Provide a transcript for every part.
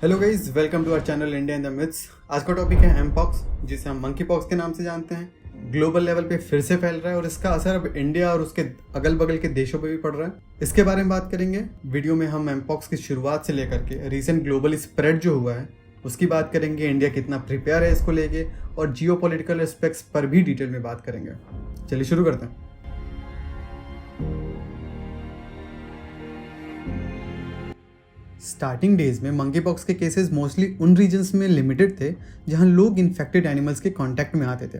Hello guys, welcome to our channel India in the myths. आज का topic है mpox, जिसे हम मंकी पॉक्स के नाम से जानते हैं। ग्लोबल लेवल पे फिर से फैल रहा है और इसका असर अब इंडिया और उसके अगल बगल के देशों पे भी पड़ रहा है। इसके बारे में बात करेंगे। वीडियो में हम एमपॉक्स की शुरुआत से लेकर के रिसेंट ग्लोबल स्प्रेड जो हुआ है उसकी बात करेंगे, इंडिया कितना प्रिपेयर है इसको लेके, और जियो पॉलिटिकल एस्पेक्ट्स पर भी डिटेल में बात करेंगे। चलिए शुरू करते हैं। स्टार्टिंग डेज में मंकी पॉक्स के केसेस मोस्टली उन रीजन्स में लिमिटेड थे जहां लोग इन्फेक्टेड एनिमल्स के कांटेक्ट में आते थे,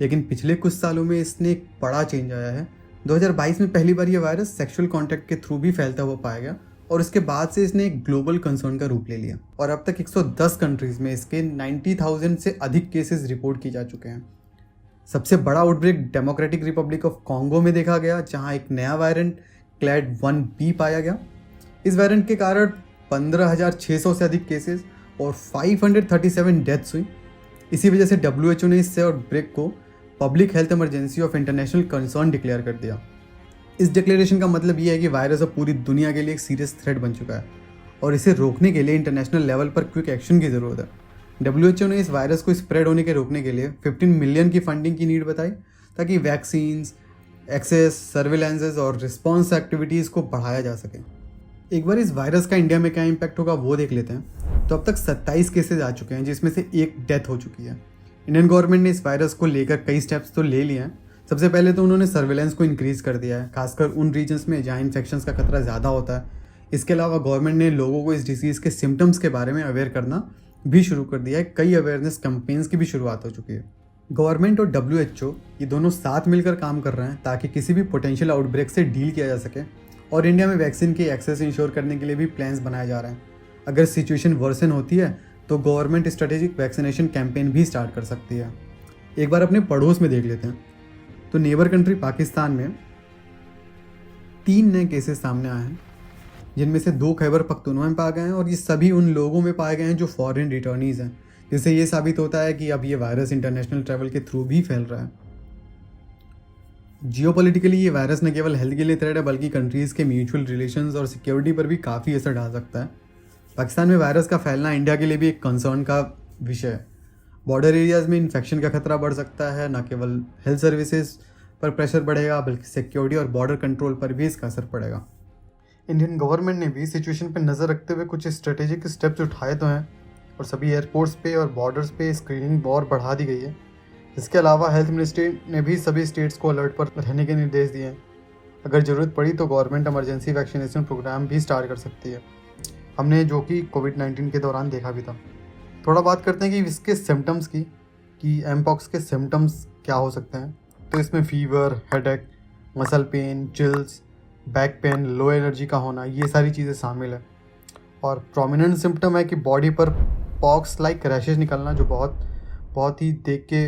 लेकिन पिछले कुछ सालों में इसने एक बड़ा चेंज आया है। 2022 में पहली बार ये वायरस सेक्सुअल कांटेक्ट के थ्रू भी फैलता हुआ पाया गया और इसके बाद से इसने एक ग्लोबल कंसर्न का रूप ले लिया और अब तक 110 कंट्रीज में इसके 90,000 से अधिक केसेस रिपोर्ट किए जा चुके हैं। सबसे बड़ा outbreak democratic Republic of Congo में देखा गया, जहां एक नया वेरिएंट क्लैड 1B पाया गया। इस वेरिएंट के कारण 15,600 से अधिक केसेस और 537 डेथ्स हुई। इसी वजह से WHO ने इस आउटब्रेक को public health emergency of international concern declare कर दिया। इस डिक्लेरेशन का मतलब यह है कि वायरस अब पूरी दुनिया के लिए एक सीरियस थ्रेट बन चुका है और इसे रोकने के लिए इंटरनेशनल लेवल पर क्विक एक्शन की ज़रूरत है। WHO ने इस वायरस को स्प्रेड होने के रोकने के लिए 15 मिलियन की फंडिंग की नीड बताई, ताकि वैक्सीन्स, एक्सेस, सर्विलेंसेज और रिस्पॉन्स एक्टिविटीज़ को बढ़ाया जा सके। एक बार इस वायरस का इंडिया में क्या इम्पैक्ट होगा वो देख लेते हैं। तो अब तक 27 केसेस आ चुके हैं, जिसमें से एक डेथ हो चुकी है। इंडियन गवर्नमेंट ने इस वायरस को लेकर कई स्टेप्स तो ले लिए हैं। सबसे पहले तो उन्होंने सर्विलेंस को इंक्रीज कर दिया है, खासकर उन रीजन्स में जहाँ इन्फेक्शंस का खतरा ज़्यादा होता है। इसके अलावा गवर्नमेंट ने लोगों को इस डिसीज़ के सिम्टम्स के बारे में अवेयर करना भी शुरू कर दिया है। कई अवेयरनेस कैंपेन्स की भी शुरुआत हो चुकी है। गवर्नमेंट और WHO ये दोनों साथ मिलकर काम कर रहे हैं ताकि किसी भी पोटेंशियल आउटब्रेक से डील किया जा सके, और इंडिया में वैक्सीन की एक्सेस इंश्योर करने के लिए भी प्लान्स बनाए जा रहे हैं। अगर सिचुएशन वर्सन होती है तो गवर्नमेंट स्ट्रेटेजिक वैक्सीनेशन कैंपेन भी स्टार्ट कर सकती है। एक बार अपने पड़ोस में देख लेते हैं। तो नेबर कंट्री पाकिस्तान में 3 नए केसेस सामने आए हैं, जिनमें से 2 खैबर पख्तूनख्वा में पाए गए हैं और ये सभी उन लोगों में पाए गए हैं जो फॉरेन रिटर्नीज हैं, जिससे ये साबित होता है कि अब ये वायरस इंटरनेशनल ट्रैवल के थ्रू भी फैल रहा है। जियोपॉलिटिकली ये वायरस न केवल हेल्थ के लिए थ्रेट है, बल्कि कंट्रीज़ के म्यूचुअल रिलेशंस और सिक्योरिटी पर भी काफ़ी असर डाल सकता है। पाकिस्तान में वायरस का फैलना इंडिया के लिए भी एक कंसर्न का विषय है। बॉर्डर एरियाज़ में इन्फेक्शन का खतरा बढ़ सकता है। न केवल हेल्थ सर्विसेज पर प्रेशर बढ़ेगा, बल्कि सिक्योरिटी और बॉर्डर कंट्रोल पर भी इसका असर पड़ेगा। इंडियन गवर्नमेंट ने भी सिचुएशन पर नज़र रखते हुए कुछ स्ट्रेटेजिक स्टेप्स उठाए तो हैं, और सभी एयरपोर्ट्स पे और बॉर्डर्स पे स्क्रीनिंग और बढ़ा दी गई है। इसके अलावा हेल्थ मिनिस्ट्री ने भी सभी स्टेट्स को अलर्ट पर रहने के निर्देश दिए हैं। अगर ज़रूरत पड़ी तो गवर्नमेंट इमरजेंसी वैक्सीनेशन प्रोग्राम भी स्टार्ट कर सकती है, हमने जो कि कोविड-19 के दौरान देखा भी था। थोड़ा बात करते हैं कि इसके सिम्टम्स की, कि एमपॉक्स के सिम्टम्स क्या हो सकते हैं। तो इसमें fever, headache, muscle pain, chills, back pain, low energy का होना, ये सारी चीज़ें शामिल है। और प्रोमिनेंट सिम्टम है कि बॉडी पर पॉक्स लाइक रैशेज निकलना, जो बहुत ही देख के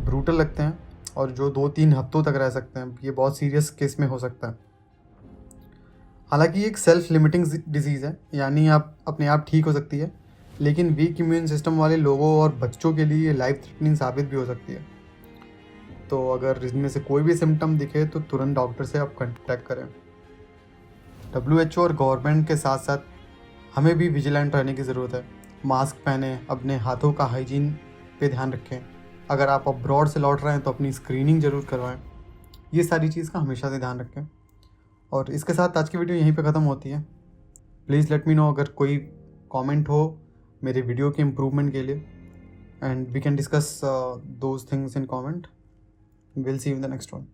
ब्रूटल लगते हैं और जो 2-3 हफ्तों तक रह सकते हैं। ये बहुत सीरियस केस में हो सकता है। हालांकि एक सेल्फ लिमिटिंग डिजीज़ है, यानी आप अपने आप ठीक हो सकती है, लेकिन वीक इम्यून सिस्टम वाले लोगों और बच्चों के लिए लाइफ थ्रेटनिंग साबित भी हो सकती है। तो अगर इनमें से कोई भी सिम्टम दिखे तो तुरंत डॉक्टर से आप कॉन्टैक्ट करें। WHO और गवर्नमेंट के साथ साथ हमें भी विजिलेंट रहने की ज़रूरत है। मास्क पहने, अपने हाथों का हाइजीन पे ध्यान रखें। अगर आप अब्रॉड से लौट रहे हैं तो अपनी स्क्रीनिंग ज़रूर करवाएं। ये सारी चीज़ का हमेशा से ध्यान रखें। और इसके साथ आज की वीडियो यहीं पे ख़त्म होती है। प्लीज़ लेट मी नो अगर कोई कमेंट हो मेरे वीडियो के इम्प्रूवमेंट के लिए, and we can discuss those things in comment. Will see you in the next one.